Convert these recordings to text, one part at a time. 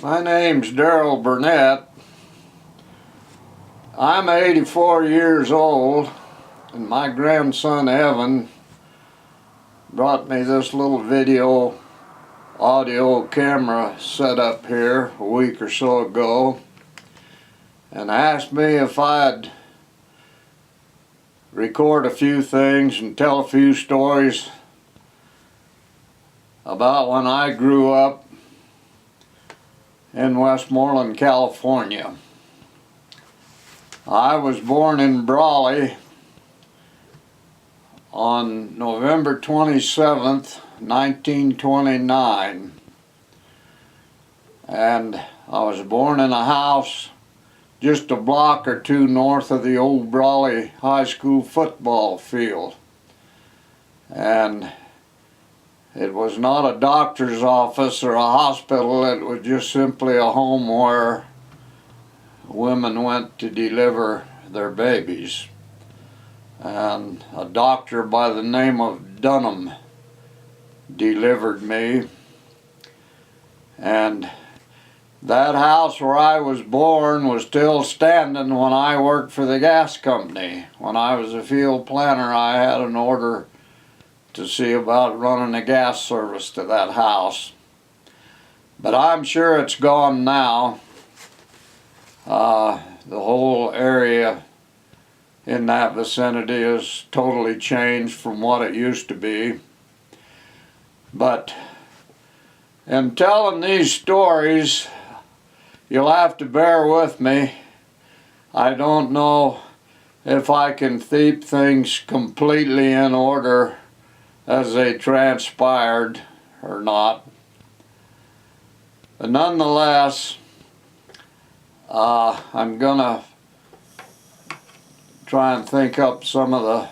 My name's Darrell Burnette. I'm 84 years old, and my grandson Evan brought me this little video audio camera set up here a week or so ago and asked me if I'd record a few things and tell a few stories about when I grew up in Westmoreland, California. I was born in Brawley on November 27th, 1929, and I was born in a house just a block or two north of the old Brawley High School football field. And it was not a doctor's office or a hospital, it was just simply a home where women went to deliver their babies. And a doctor by the name of Dunham delivered me. And that house where I was born was still standing when I worked for the gas company. When I was a field planner, I had an order to see about running a gas service to that house. But I'm sure it's gone now. The whole area in that vicinity has totally changed from what it used to be. But in telling these stories, you'll have to bear with me. I don't know if I can keep things completely in order as they transpired or not. But nonetheless, I'm gonna try and think up some of the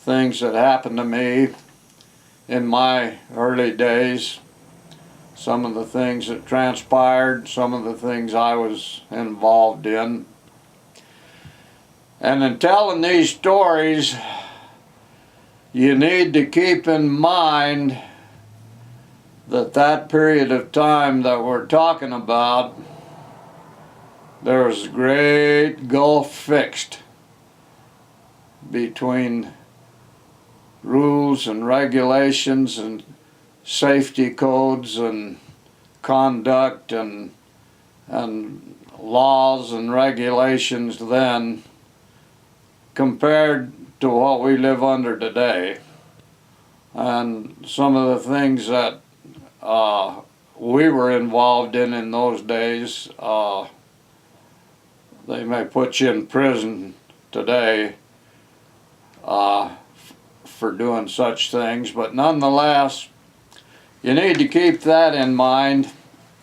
things that happened to me in my early days, some of the things that transpired, some of the things I was involved in. And in telling these stories, you need to keep in mind that that period of time that we're talking about, there was a great gulf fixed between rules and regulations and safety codes and conduct and laws and regulations then compared to what we live under today. And some of the things that we were involved in those days, they may put you in prison today for doing such things, but nonetheless, you need to keep that in mind.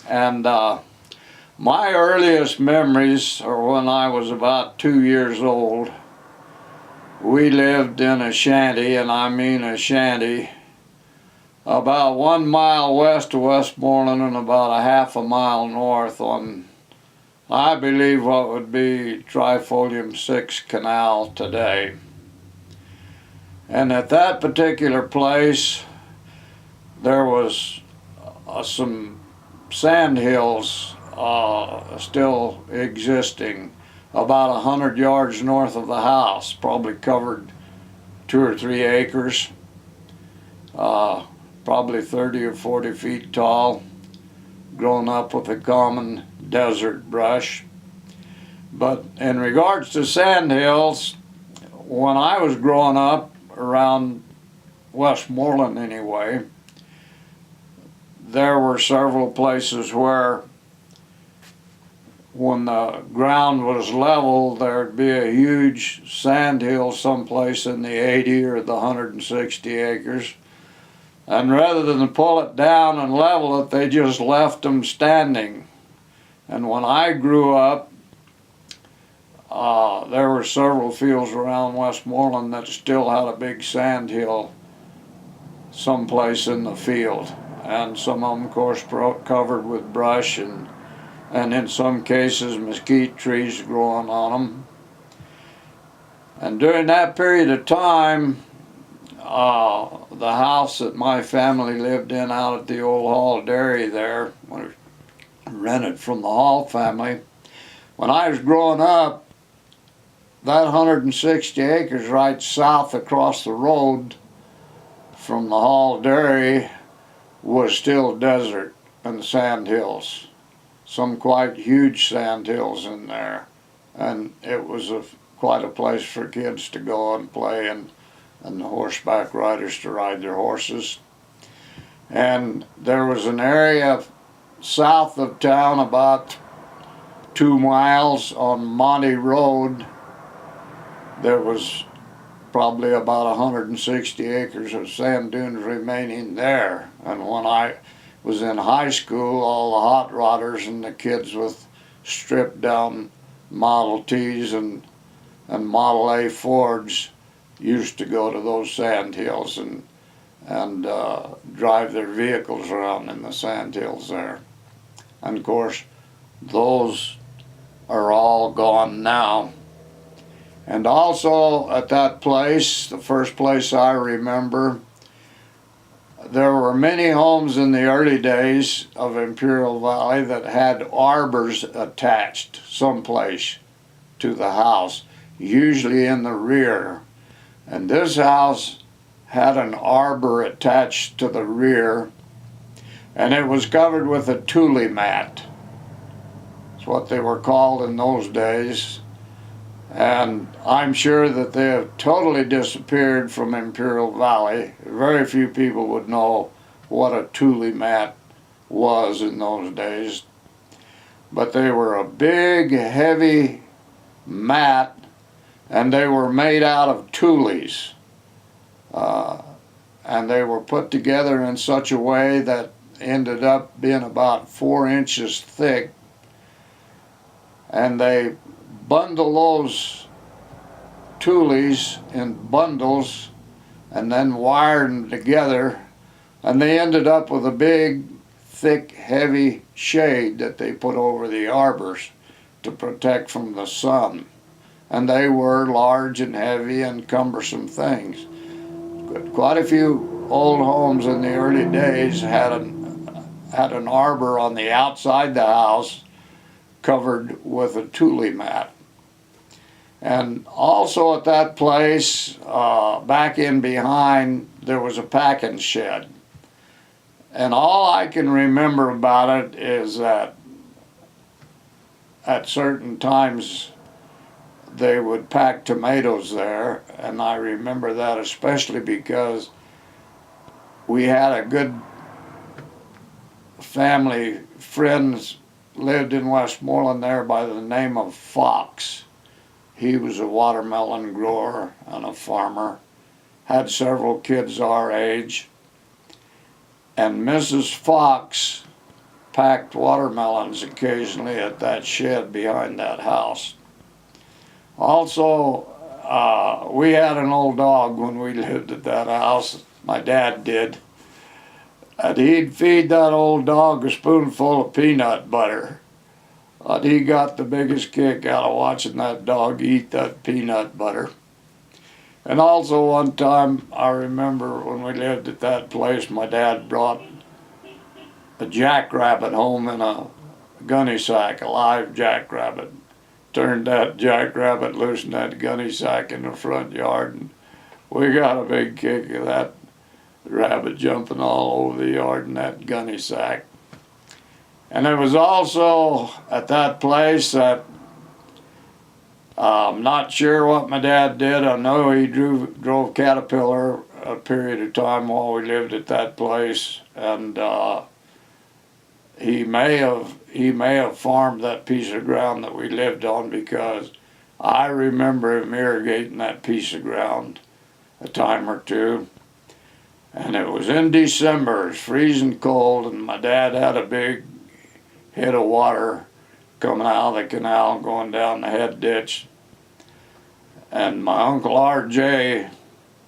And my earliest memories are when I was about 2 years old. We lived in a shanty, and I mean a shanty, about 1 mile west of Westmoreland and about a half a mile north on, I believe, what would be Trifolium 6 Canal today. And at that particular place, there was some sand hills still existing about 100 yards north of the house, probably covered 2 or 3 acres, probably 30 or 40 feet tall, grown up with a common desert brush. But in regards to sand hills, when I was growing up around Westmoreland anyway, there were several places where when the ground was level, there'd be a huge sand hill someplace in the 80 or the 160 acres. And rather than pull it down and level it, they just left them standing. And when I grew up, there were several fields around Westmoreland that still had a big sand hill someplace in the field. And some of them, of course, covered with brush and in some cases mesquite trees growing on them. And during that period of time, the house that my family lived in out at the old Hall Dairy there, rented from the Hall family. When I was growing up, that 160 acres right south across the road from the Hall Dairy was still desert and sand hills. Some quite huge sand hills in there. And it was quite a place for kids to go and play, and the horseback riders to ride their horses. And there was an area south of town about 2 miles on Monty Road. There was probably about 160 acres of sand dunes remaining there. And when I was in high school, all the hot rodders and the kids with stripped down Model Ts and Model A Fords used to go to those sand hills and drive their vehicles around in the sand hills there. And of course, those are all gone now. And also at that place, the first place I remember, there were many homes in the early days of Imperial Valley that had arbors attached someplace to the house, usually in the rear. And this house had an arbor attached to the rear, and it was covered with a tule mat. It's what they were called in those days. And I'm sure that they have totally disappeared from Imperial Valley. Very few people would know what a tule mat was in those days. But they were a big, heavy mat, and they were made out of tules. And they were put together in such a way that ended up being about 4 inches thick. And they bundle those tules in bundles and then wired them together, and they ended up with a big, thick, heavy shade that they put over the arbors to protect from the sun. And they were large and heavy and cumbersome things. Quite a few old homes in the early days had an arbor on the outside the house covered with a tule mat. And also at that place, back in behind, there was a packing shed. And all I can remember about it is that at certain times they would pack tomatoes there, and I remember that especially because we had a good family friends lived in Westmoreland there by the name of Fox. He was a watermelon grower and a farmer, had several kids our age, and Mrs. Fox packed watermelons occasionally at that shed behind that house. Also, we had an old dog when we lived at that house. My dad did. And he'd feed that old dog a spoonful of peanut butter. And he got the biggest kick out of watching that dog eat that peanut butter. And also one time, I remember when we lived at that place, my dad brought a jackrabbit home in a gunny sack, a live jackrabbit. Turned that jackrabbit loose in that gunny sack in the front yard, and we got a big kick of that rabbit jumping all over the yard in that gunny sack. And it was also at that place that I'm not sure what my dad did. I know he drove Caterpillar a period of time while we lived at that place, and he may have farmed that piece of ground that we lived on, because I remember him irrigating that piece of ground a time or two. And it was in December, it was freezing cold, and my dad had a big head of water coming out of the canal going down the head ditch. And my Uncle R.J.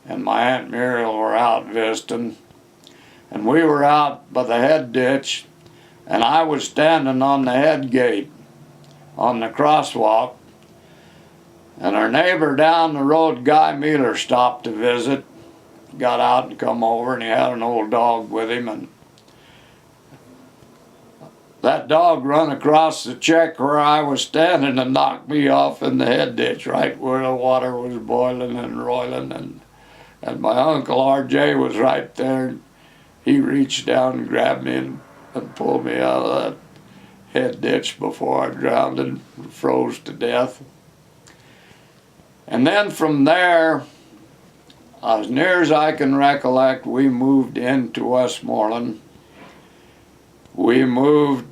and my Aunt Muriel were out visiting, and we were out by the head ditch, and I was standing on the head gate on the crosswalk, and our neighbor down the road, Guy Mueller, stopped to visit, got out and come over, and he had an old dog with him, and that dog run across the check where I was standing and knocked me off in the head ditch, right where the water was boiling and roiling. And my Uncle R.J. was right there. He reached down and grabbed me and pulled me out of that head ditch before I drowned and froze to death. And then from there, as near as I can recollect, we moved into Westmoreland. We moved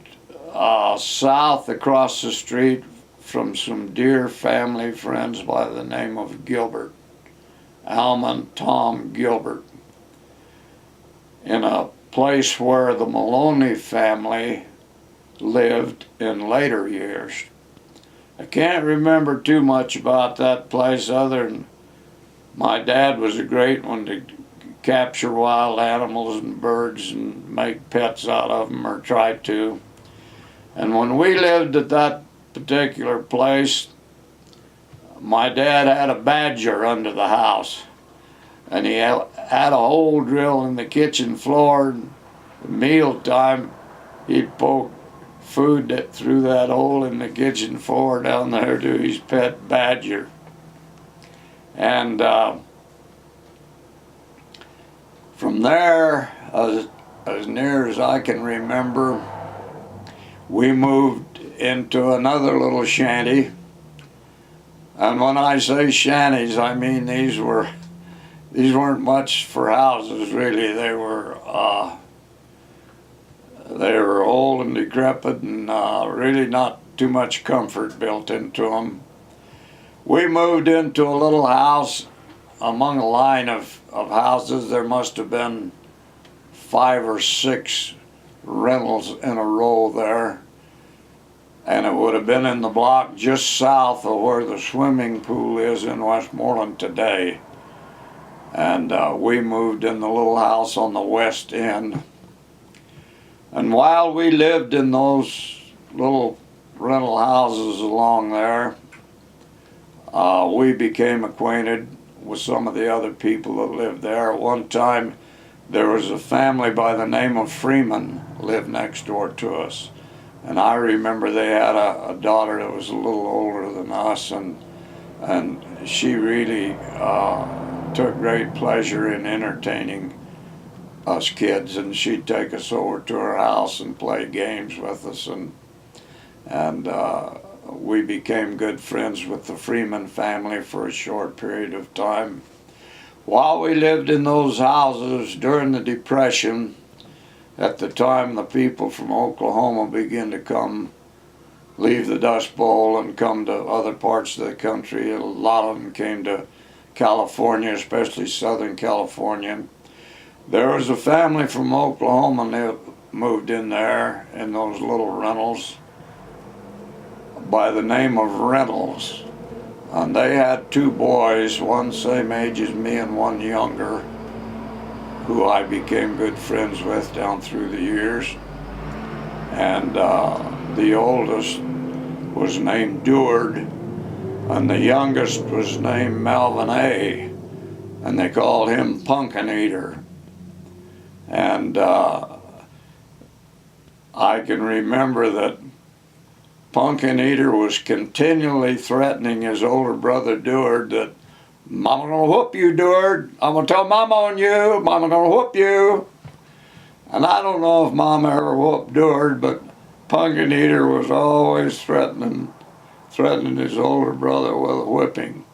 south across the street from some dear family friends by the name of Gilbert, Alma and Tom Gilbert, in a place where the Maloney family lived in later years. I can't remember too much about that place other than my dad was a great one to capture wild animals and birds and make pets out of them, or try to. And when we lived at that particular place, my dad had a badger under the house, and he had a hole drilled in the kitchen floor. And at mealtime, he'd poke food through that hole in the kitchen floor down there to his pet badger. And from there, as near as I can remember, we moved into another little shanty. And when I say shanties, I mean these weren't much for houses, really. They were old and decrepit, and really not too much comfort built into them. We moved into a little house among a line of houses. There must have been 5 or 6 rentals in a row there, and it would have been in the block just south of where the swimming pool is in Westmoreland today. And we moved in the little house on the west end. And while we lived in those little rental houses along there, we became acquainted with some of the other people that lived there. At one time, there was a family by the name of Freeman lived next door to us. And I remember they had a daughter that was a little older than us, and she really took great pleasure in entertaining us kids, and she'd take us over to her house and play games with us, and we became good friends with the Freeman family for a short period of time. While we lived in those houses during the Depression, at the time the people from Oklahoma began to leave the Dust Bowl and come to other parts of the country. A lot of them came to California, especially Southern California. There was a family from Oklahoma that moved in there in those little rentals by the name of Reynolds. And they had 2 boys, one same age as me and one younger, who I became good friends with down through the years. And the oldest was named Deward, and the youngest was named Melvin A., and they called him Pumpkin Eater. And I can remember that Pumpkin Eater was continually threatening his older brother Deward that, "Mama gonna whoop you, Deward. I'm gonna tell Mama on you. Mama gonna whoop you." And I don't know if Mama ever whooped Deward, but Pumpkin Eater was always threatening his older brother with a whipping.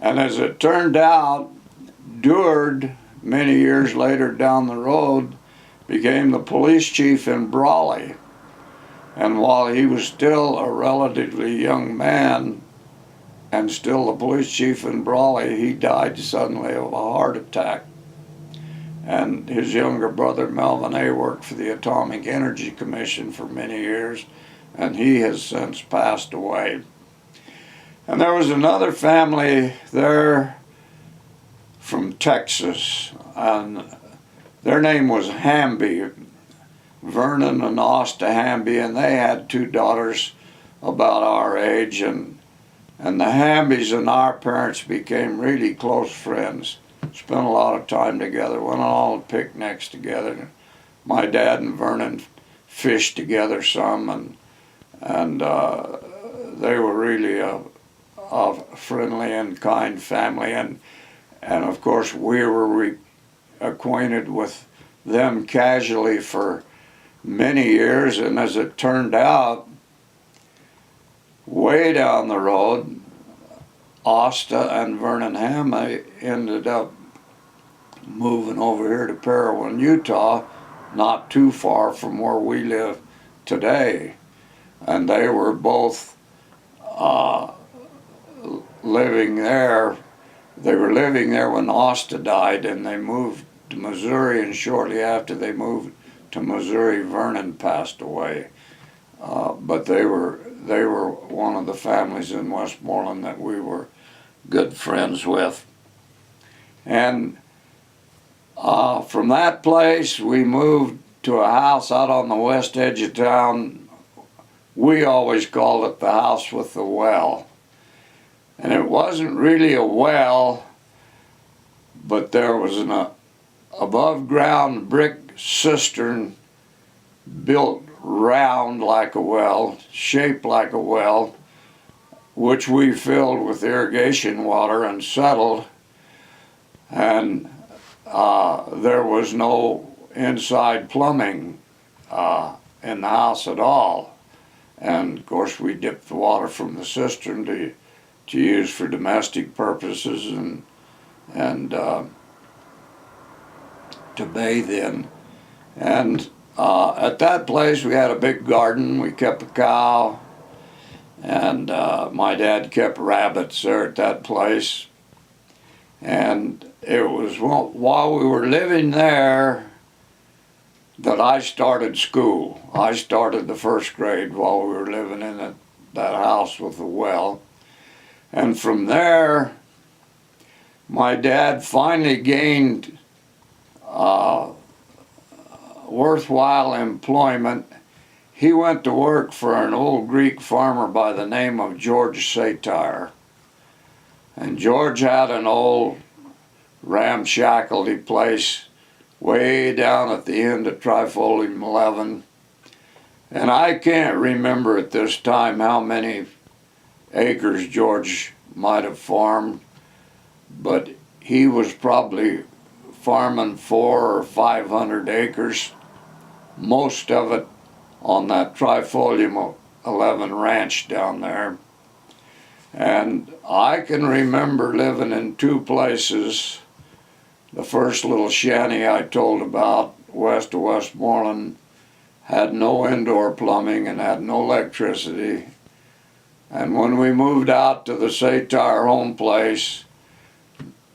And as it turned out, Deward, many years later down the road, became the police chief in Brawley. And while he was still a relatively young man and still the police chief in Brawley, he died suddenly of a heart attack. And his younger brother, Melvin A., worked for the Atomic Energy Commission for many years, and he has since passed away. And there was another family there from Texas, and their name was Hamby, Vernon and Asta Hamby, and they had 2 daughters about our age, and the Hambys and our parents became really close friends. Spent a lot of time together, went on all the picnics together. My dad and Vernon fished together some, and they were really a friendly and kind family, and of course we were acquainted with them casually for many years, and as it turned out, way down the road, Asta and Vernon Hamley ended up moving over here to Parowan, Utah, not too far from where we live today. And they were both living there. They were living there when Asta died, and they moved to Missouri, and shortly after they moved to Missouri, Vernon passed away. But they were one of the families in Westmoreland that we were good friends with. And from that place, we moved to a house out on the west edge of town. We always called it the house with the well. And it wasn't really a well, but there was an above-ground brick cistern built round like a well, shaped like a well, which we filled with irrigation water and settled. And there was no inside plumbing in the house at all. And of course we dipped the water from the cistern to use for domestic purposes and to bathe in. And at that place we had a big garden. We kept a cow, and my dad kept rabbits there at that place. And it was while we were living there that I started school. I started the first grade while we were living in that house with the well. And from there, my dad finally gained worthwhile employment. He went to work for an old Greek farmer by the name of George Satyr. And George had an old ramshackle place way down at the end of Trifolium 11. And I can't remember at this time how many acres George might have farmed, but he was probably farming 400 or 500 acres, most of it on that Trifolium 11 ranch down there. And I can remember living in two places. The first little shanty I told about, west of Westmoreland, had no indoor plumbing and had no electricity. And when we moved out to the Satyr home place,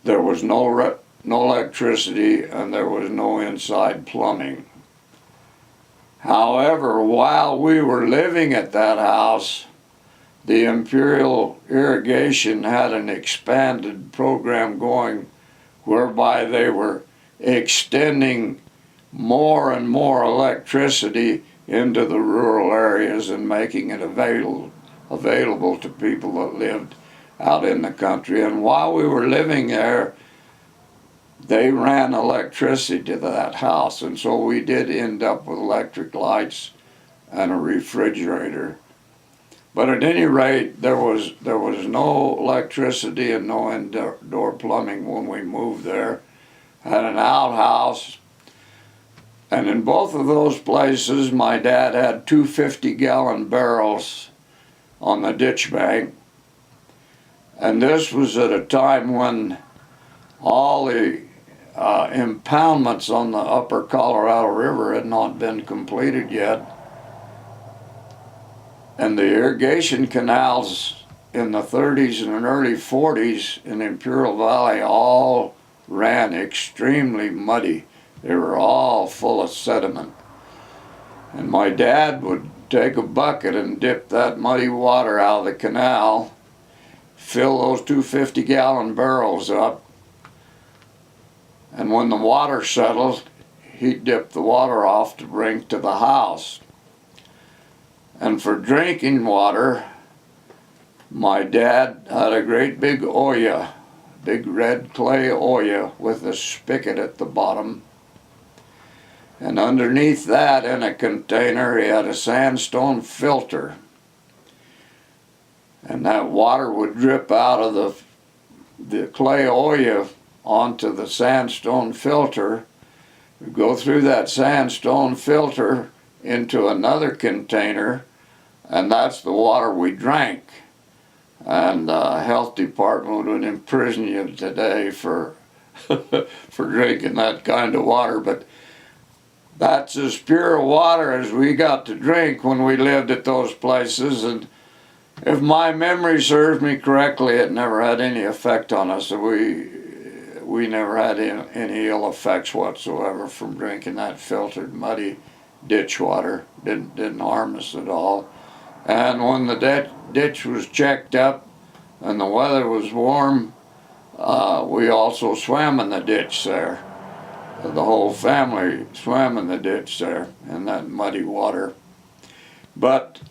there was no electricity and there was no inside plumbing. However, while we were living at that house, the Imperial Irrigation had an expanded program going whereby they were extending more and more electricity into the rural areas and making it available to people that lived out in the country. And while we were living there, they ran electricity to that house, and so we did end up with electric lights and a refrigerator. But at any rate, there was no electricity and no indoor plumbing when we moved there. Had an outhouse, and in both of those places, my dad had two 50-gallon barrels on the ditch bank. And this was at a time when all the impoundments on the upper Colorado River had not been completed yet. And the irrigation canals in the 30s and early 40s in Imperial Valley all ran extremely muddy. They were all full of sediment. And my dad would take a bucket and dip that muddy water out of the canal, fill those two 50-gallon barrels up, and when the water settled, he'd dip the water off to bring to the house. And for drinking water, my dad had a great big olla, big red clay olla with a spigot at the bottom. And underneath that, in a container, he had a sandstone filter. And that water would drip out of the clay olla onto the sandstone filter, go through that sandstone filter into another container, and that's the water we drank. And the health department would imprison you today for for drinking that kind of water, but that's as pure water as we got to drink when we lived at those places. And if my memory serves me correctly, it never had any effect on us. We never had any ill effects whatsoever from drinking that filtered, muddy ditch water. Didn't harm us at all. And when the ditch was checked up and the weather was warm, we also swam in the ditch there. The whole family swam in the ditch there in that muddy water. But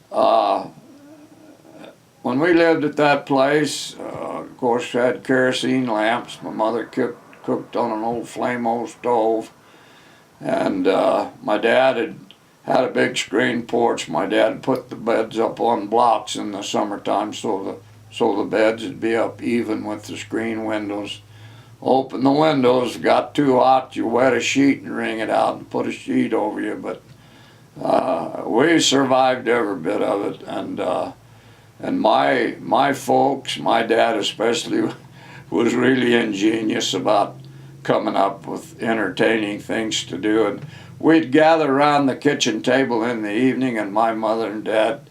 when we lived at that place, of course, we had kerosene lamps. My mother cooked on an old flame-o stove. And my dad had a big screen porch. My dad put the beds up on blocks in the summertime so the beds would be up even with the screen windows. Open the windows, got too hot, you wet a sheet and wring it out and put a sheet over you. But we survived every bit of it. And my folks, my dad especially, was really ingenious about coming up with entertaining things to do. And we'd gather around the kitchen table in the evening, and my mother and dad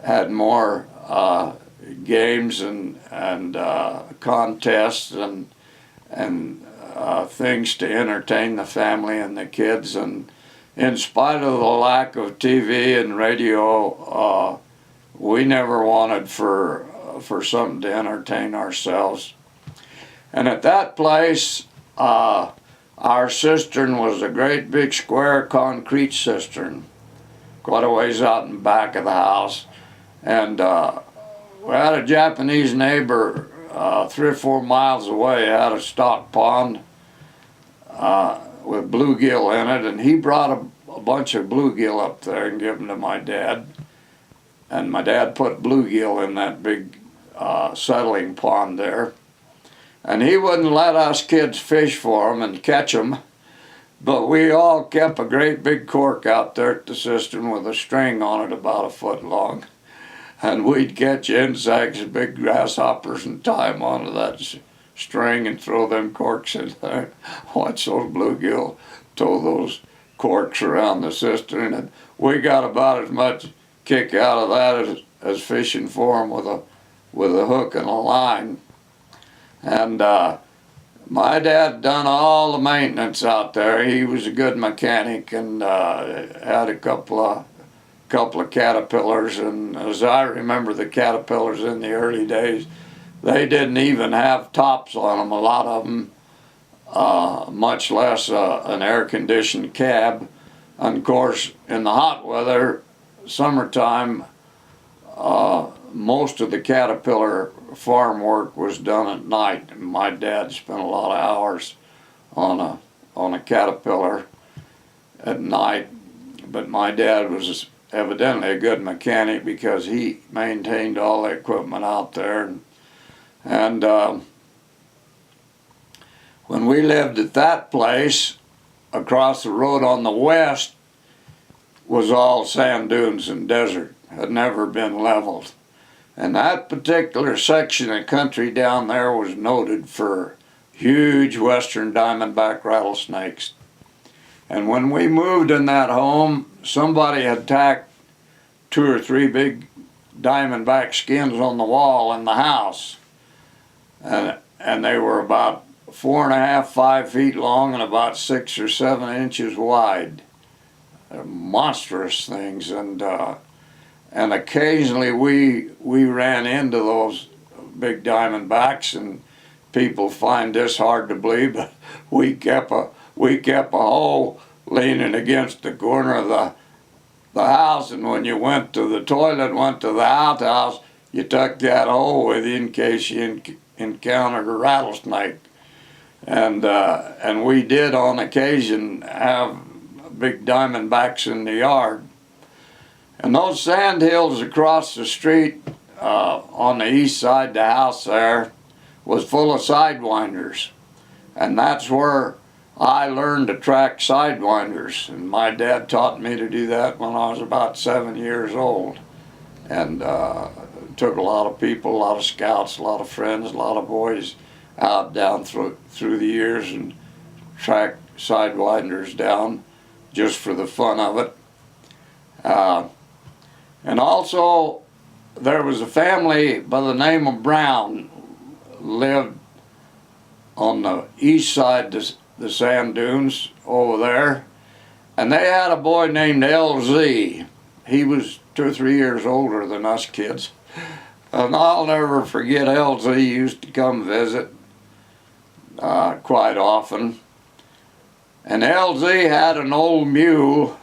had more games and contests and things to entertain the family and the kids. And in spite of the lack of TV and radio, we never wanted for something to entertain ourselves. And at that place, our cistern was a great big square concrete cistern, quite a ways out in back of the house. And we had a Japanese neighbor 3 or 4 miles away, had a stock pond with bluegill in it, and he brought a bunch of bluegill up there and gave them to my dad. And my dad put bluegill in that big settling pond there. And he wouldn't let us kids fish for them and catch them, but we all kept a great big cork out there at the cistern with a string on it about 1 foot long. And we'd catch insects and big grasshoppers and tie them onto that string and throw them corks in there. Watch those bluegill tow those corks around the cistern. And we got about as much kick out of that as fishing for them with a hook and a line. And my dad done all the maintenance out there. He was a good mechanic and had a couple of caterpillars. And as I remember, the caterpillars in the early days, they didn't even have tops on them, a lot of them, much less an air-conditioned cab. And of course, in the hot weather, summertime, most of the caterpillar farm work was done at night, and my dad spent a lot of hours on a caterpillar at night. But my dad was evidently a good mechanic because he maintained all the equipment out there. And when we lived at that place, across the road on the west was all sand dunes and desert, had never been leveled. And that particular section of country down there was noted for huge western diamondback rattlesnakes. And when we moved in that home, somebody had tacked 2 or 3 big diamondback skins on the wall in the house. And they were about 4.5, 5 feet long and about 6 or 7 inches wide. They're monstrous things. And occasionally we ran into those big diamondbacks, and people find this hard to believe, but we kept a hoe leaning against the corner of the house, and when you went to the toilet, went to the outhouse, you took that hoe with you in case you encountered a rattlesnake. And we did on occasion have big diamondbacks in the yard. And those sand hills across the street on the east side of the house there was full of sidewinders. And that's where I learned to track sidewinders. And my dad taught me to do that when I was about 7 years old. And took a lot of people, a lot of scouts, a lot of friends, a lot of boys out down through the years and tracked sidewinders down just for the fun of it. And also, there was a family by the name of Brown lived on the east side of the sand dunes over there, and they had a boy named LZ. He was 2 or 3 years older than us kids, and I'll never forget LZ used to come visit quite often. And LZ had an old mule,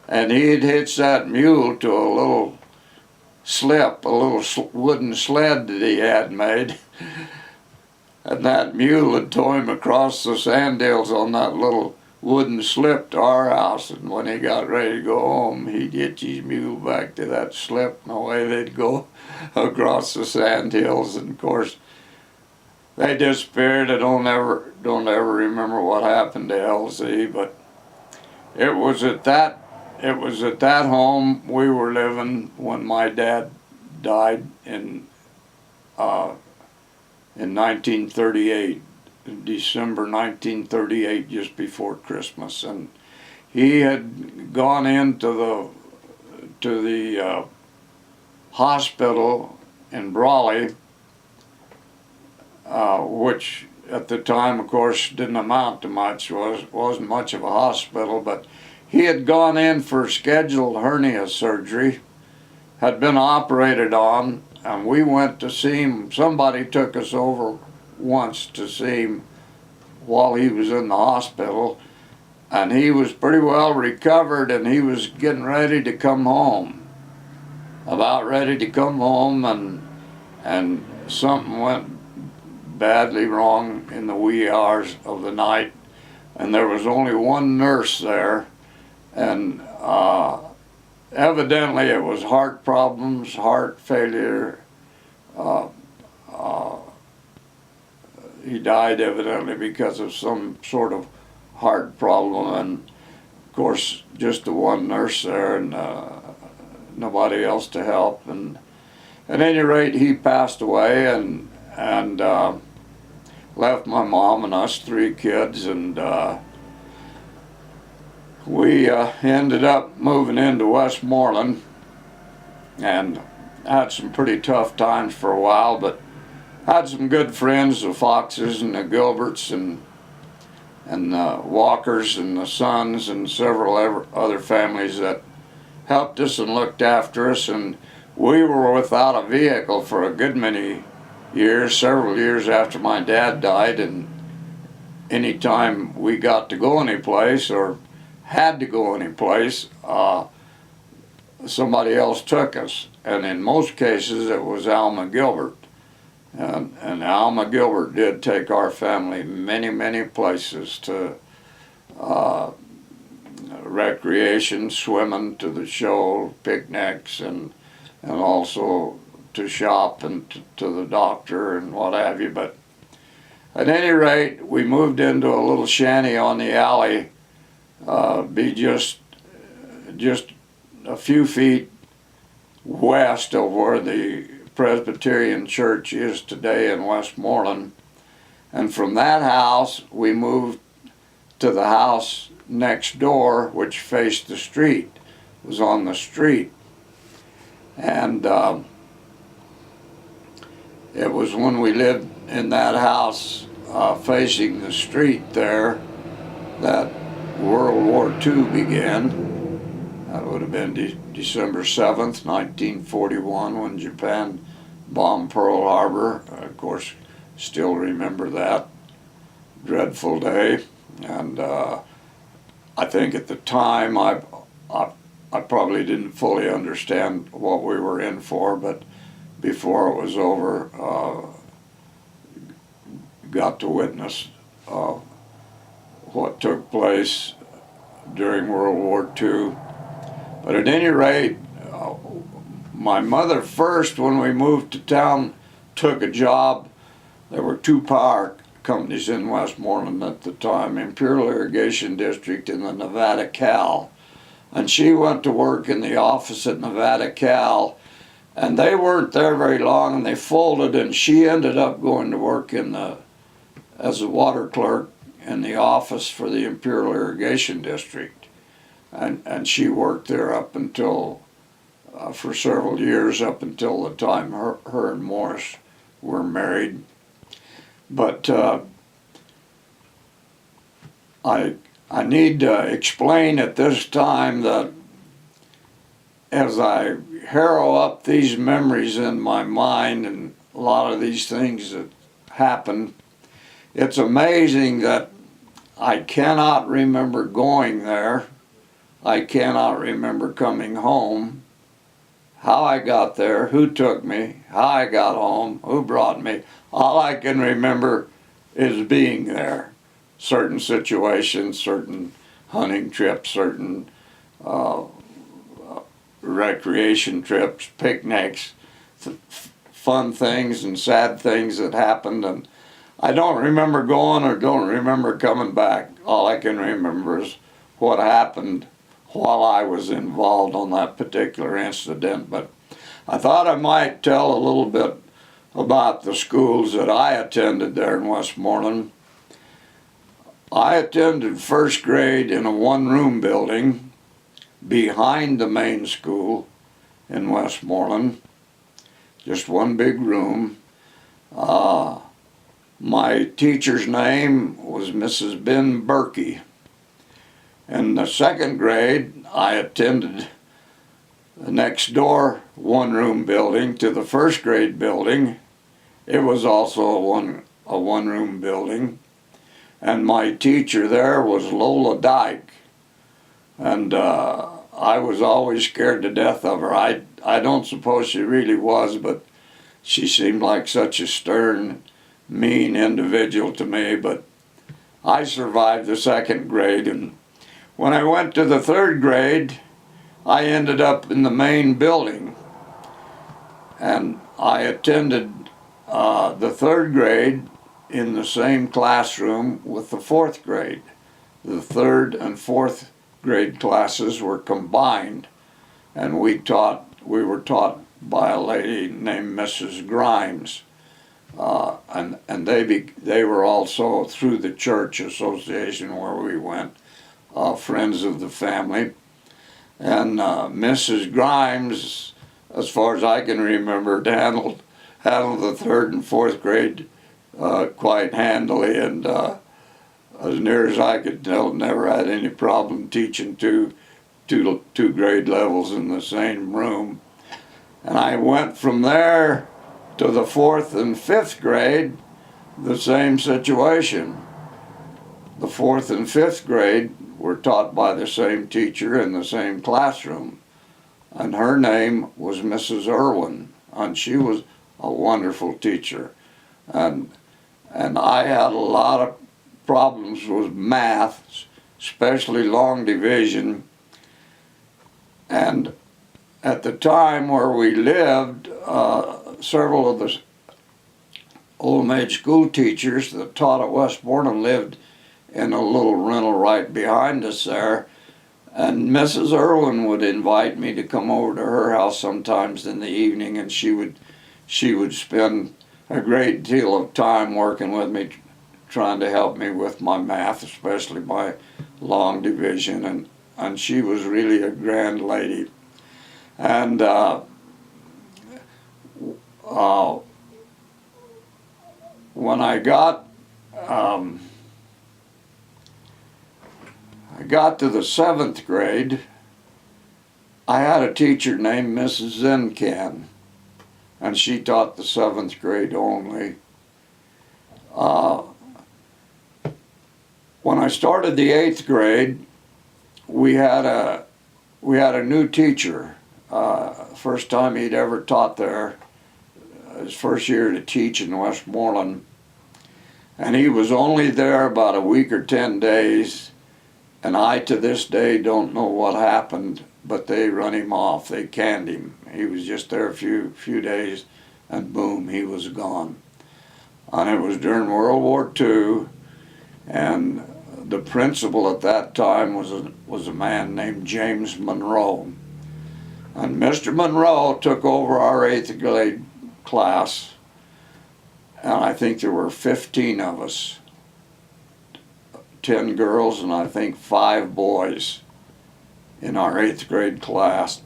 and he'd hitch that mule to a little slip, a little wooden sled that he had made. And that mule would tow him across the sand hills on that little wooden slip to our house. And when he got ready to go home, he'd hitch his mule back to that slip, and away they'd go across the sand hills. And of course, they disappeared. I don't ever remember what happened to LZ, but it was at that home we were living when my dad died in 1938, in December 1938, just before Christmas. And he had gone into the hospital in Brawley, which at the time, of course, didn't amount to much, wasn't much of a hospital, but he had gone in for scheduled hernia surgery, had been operated on, and we went to see him. Somebody took us over once to see him while he was in the hospital, and he was pretty well recovered, and he was getting ready to come home, about ready to come home, and something went badly wrong in the wee hours of the night, and there was only one nurse there, and evidently it was heart problems, heart failure. He died evidently because of some sort of heart problem, and of course just the one nurse there and nobody else to help. And at any rate, he passed away and left my mom and us 3 kids, and we ended up moving into Westmoreland and had some pretty tough times for a while, but had some good friends, the Foxes and the Gilberts and the Walkers and the Sons and several other families that helped us and looked after us. And we were without a vehicle for a good many years, several years after my dad died, and any time we got to go anyplace or had to go anyplace, somebody else took us. And in most cases it was Alma Gilbert. And Alma Gilbert did take our family many, many places to recreation, swimming, to the show, picnics, and also to shop and to the doctor and what have you. But at any rate, we moved into a little shanty on the alley, be just a few feet west of where the Presbyterian Church is today in Westmoreland. And from that house, we moved to the house next door, which faced the street, was on the street. And it was when we lived in that house facing the street there that World War II began. That would have been December 7th, 1941, when Japan bombed Pearl Harbor. Of course, still remember that dreadful day. And I think at the time I probably didn't fully understand what we were in for, but before it was over, got to witness what took place during World War II. But at any rate, my mother first, when we moved to town, took a job. There were two power companies in Westmoreland at the time, Imperial Irrigation District and the Nevada Cal. And she went to work in the office at Nevada Cal, and they weren't there very long, and they folded, and she ended up going to work as a water clerk in the office for the Imperial Irrigation District. And she worked there up until, for several years, up until the time her and Morris were married. But I need to explain at this time that as I harrow up these memories in my mind and a lot of these things that happened, it's amazing that I cannot remember going there. I cannot remember coming home, how I got there, who took me, how I got home, who brought me. All I can remember is being there. Certain situations, certain hunting trips, certain recreation trips, picnics, fun things and sad things that happened. And I don't remember going or don't remember coming back. All I can remember is what happened while I was involved on that particular incident. But I thought I might tell a little bit about the schools that I attended there in Westmoreland. I attended first grade in a one-room building behind the main school in Westmoreland, just one big room. My teacher's name was Mrs. Ben Berkey. In the second grade, I attended the next door one-room building to the first grade building. It was also a one-room building. And my teacher there was Lola Dyke. And I was always scared to death of her. I don't suppose she really was, but she seemed like such a stern, mean individual to me. But I survived the second grade, and when I went to the third grade, I ended up in the main building. And I attended the third grade in the same classroom with the fourth grade. The third and fourth grade classes were combined, and we were taught by a lady named Mrs. Grimes, and they were also through the church association where we went, friends of the family. And Mrs. Grimes, as far as I can remember, handled the third and fourth grade quite handily, and as near as I could tell, never had any problem teaching two grade levels in the same room. And I went from there to the fourth and fifth grade, the same situation. The fourth and fifth grade were taught by the same teacher in the same classroom, and her name was Mrs. Irwin, and she was a wonderful teacher. And I had a lot of problems with math, especially long division. And at the time where we lived, several of the old maid school teachers that taught at Westmoreland lived in a little rental right behind us there. And Mrs. Irwin would invite me to come over to her house sometimes in the evening, and she would spend a great deal of time working with me, trying to help me with my math, especially my long division, and she was really a grand lady. And when I got to the seventh grade, I had a teacher named Mrs. Zencan, and she taught the seventh grade only. When I started the eighth grade, we had a new teacher. First time he'd ever taught there, his first year to teach in Westmoreland, and he was only there about a week or 10 days, And I, to this day, don't know what happened, but they run him off. They canned him. He was just there a few days, and boom, he was gone. And it was during World War II, and the principal at that time was a man named James Monroe. And Mr. Monroe took over our 8th grade class, and I think there were 15 of us, 10 girls and I think 5 boys in our 8th grade class.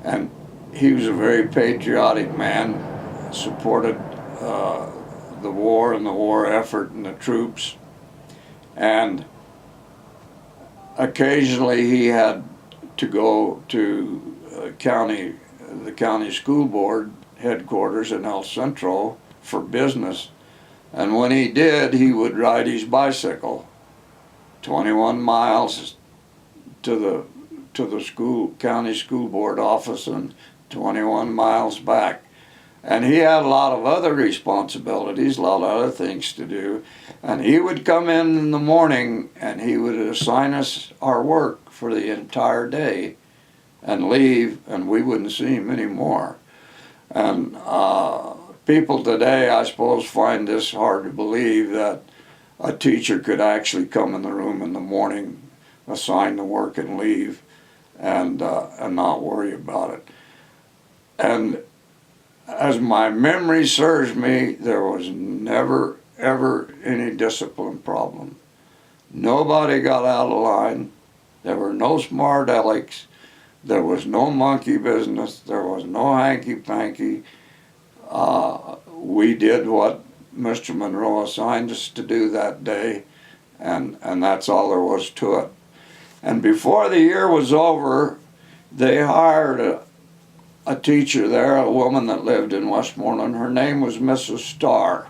And he was a very patriotic man, supported the war and the war effort and the troops. And occasionally he had to go to the county school board headquarters in El Centro for business. And when he did, he would ride his bicycle 21 miles to the county school board office and 21 miles back. And he had a lot of other responsibilities, a lot of other things to do. And he would come in the morning and he would assign us our work for the entire day and leave, and we wouldn't see him anymore. And people today, I suppose, find this hard to believe, that a teacher could actually come in the room in the morning, assign the work, and leave, and not worry about it. And as my memory serves me, there was never, ever any discipline problem. Nobody got out of line. There were no smart alecks. There was no monkey business. There was no hanky-panky. We did what Mr. Monroe assigned us to do that day, and that's all there was to it. And before the year was over, they hired a teacher there, a woman that lived in Westmoreland. Her name was Mrs. Starr.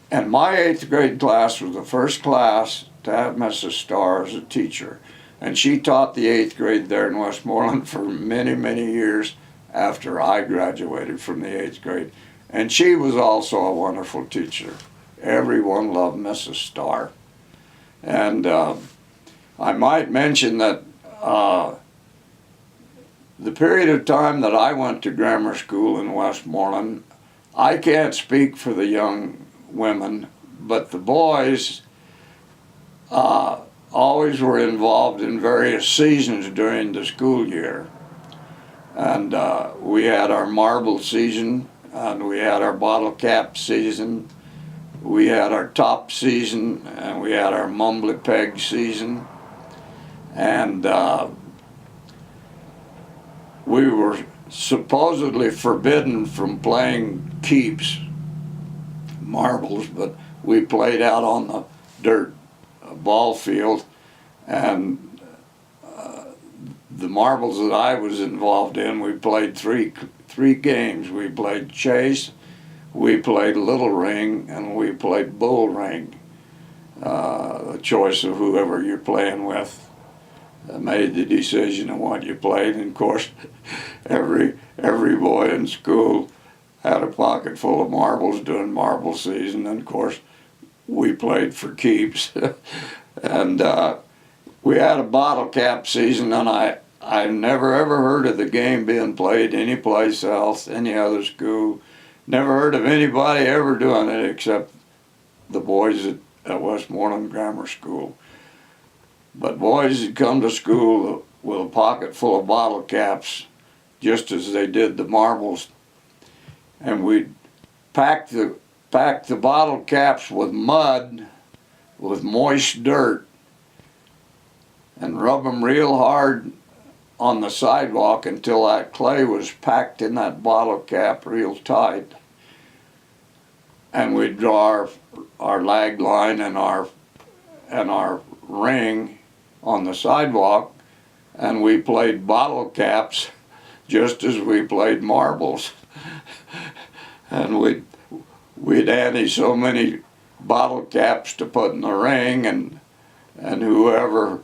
And my 8th grade class was the first class to have Mrs. Starr as a teacher. And she taught the 8th grade there in Westmoreland for many, many years after I graduated from the 8th grade. And she was also a wonderful teacher. Everyone loved Mrs. Starr. And I might mention that the period of time that I went to grammar school in Westmoreland, I can't speak for the young women, but the boys always were involved in various seasons during the school year. And we had our marble season, and we had our bottle cap season, we had our top season, and we had our mumbly peg season. And we were supposedly forbidden from playing keeps, marbles, but we played out on the dirt ball field. And the marbles that I was involved in, we played three games. We played chase, we played little ring, and we played bull ring. The choice of whoever you're playing with made the decision of what you played. And of course, every boy in school had a pocket full of marbles during marble season. And of course, we played for keeps. And we had a bottle cap season, and I never ever heard of the game being played any place else, any other school. Never heard of anybody ever doing it except the boys at Westmoreland Grammar School. But boys would come to school with a pocket full of bottle caps, just as they did the marbles, and we'd pack the bottle caps with mud, with moist dirt, and rub them real hard on the sidewalk until that clay was packed in that bottle cap real tight. And we'd draw our lag line and our ring on the sidewalk, and we played bottle caps just as we played marbles. And we'd ante so many bottle caps to put in the ring, and whoever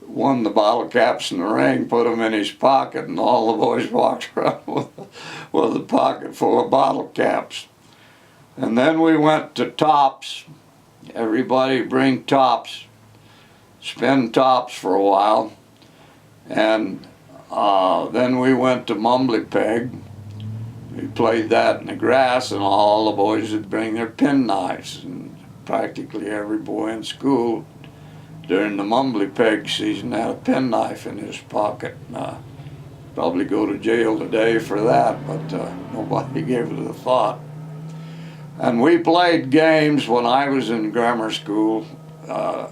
won the bottle caps in the ring put them in his pocket, and all the boys walked around with a pocket full of bottle caps. And then we went to tops, everybody bring tops, spin tops for a while, and then we went to Mumbly Peg. We played that in the grass, and all the boys would bring their penknives, and practically every boy in school during the Mumbly Peg season had a penknife in his pocket. Probably go to jail today for that, but nobody gave it a thought. And we played games when I was in grammar school. I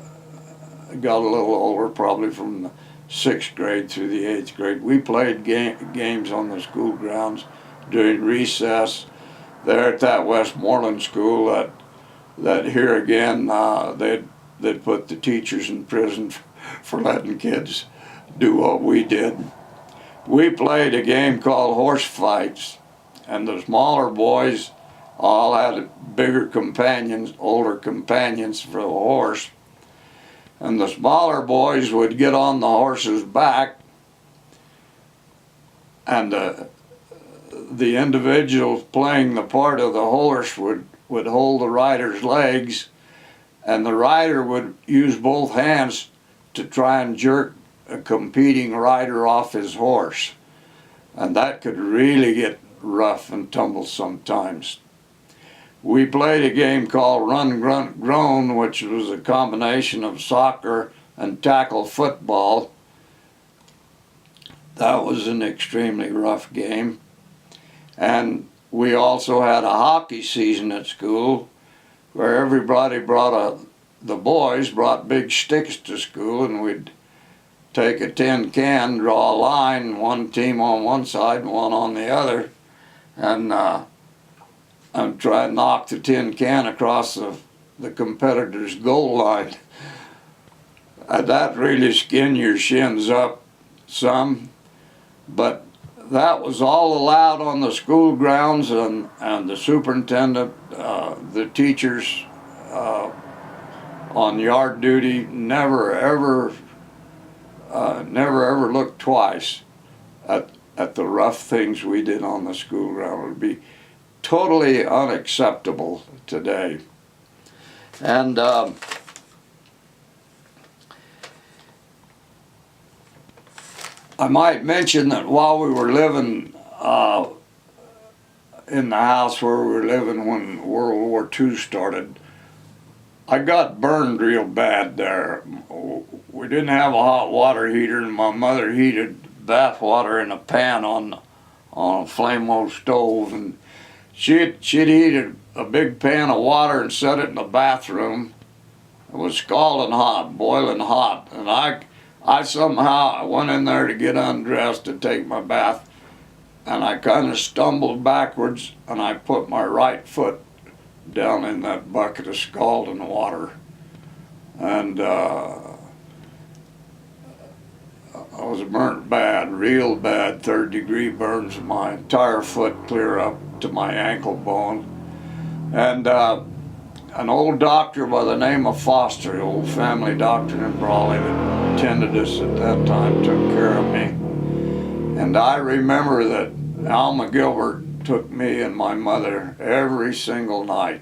got a little older, probably from the 6th grade through the 8th grade. We played games on the school grounds during recess there at that Westmoreland school. That here again, they'd put the teachers in prison for letting kids do what we did. We played a game called horse fights, and the smaller boys all had bigger companions, older companions for the horse. And the smaller boys would get on the horse's back, and the individual playing the part of the horse would hold the rider's legs, and the rider would use both hands to try and jerk a competing rider off his horse. And that could really get rough and tumble sometimes. We played a game called Run, Grunt, Groan, which was a combination of soccer and tackle football. That was an extremely rough game. And we also had a hockey season at school where everybody the boys brought big sticks to school, and we'd take a tin can, draw a line, one team on one side and one on the other, and try to knock the tin can across the competitor's goal line. That really skinned your shins up some, but that was all allowed on the school grounds, and the superintendent, the teachers on yard duty never ever looked twice at the rough things we did on the school ground. It would be totally unacceptable today. And I might mention that while we were living in the house where we were living when World War II started, I got burned real bad there. We didn't have a hot water heater, and my mother heated bath water in a pan on a flame-low stove, and she'd heated a big pan of water and set it in the bathroom. It was scalding hot, boiling hot, and I somehow went in there to get undressed to take my bath, and I kind of stumbled backwards, and I put my right foot down in that bucket of scalding water, and I was burnt bad, real bad, 3rd-degree burns of my entire foot clear up to my ankle bone. And an old doctor by the name of Foster, the old family doctor in Brawley that attended us at that time, took care of me. And I remember that Alma Gilbert took me and my mother every single night,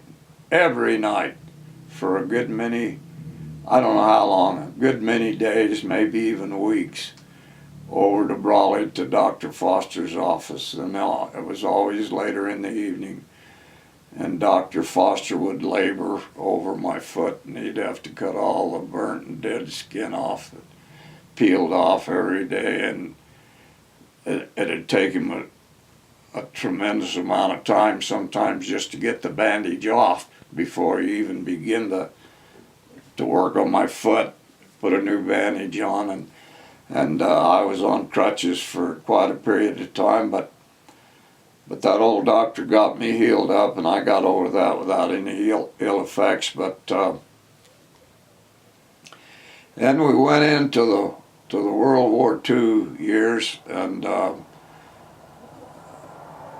for a good many, I don't know how long, a good many days, maybe even weeks, over to Brawley to Dr. Foster's office. And it was always later in the evening. And Dr. Foster would labor over my foot, and he'd have to cut all the burnt and dead skin off that peeled off every day. And it'd take him a tremendous amount of time sometimes just to get the bandage off before he even begin to work on my foot, put a new bandage on. And I was on crutches for quite a period of time, but that old doctor got me healed up, and I got over that without any ill effects. But then we went into the World War II years, and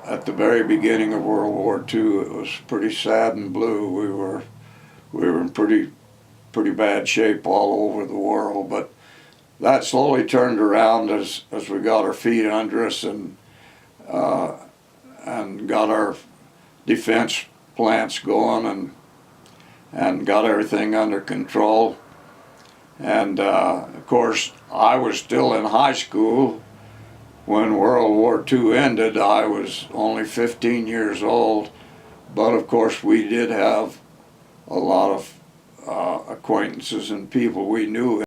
at the very beginning of World War II, it was pretty sad and blue. We were in pretty bad shape all over the world, but that slowly turned around as we got our feet under us and got our defense plants going, and got everything under control. And of course, I was still in high school when World War II ended. I was only 15 years old, but of course we did have a lot of acquaintances and people we knew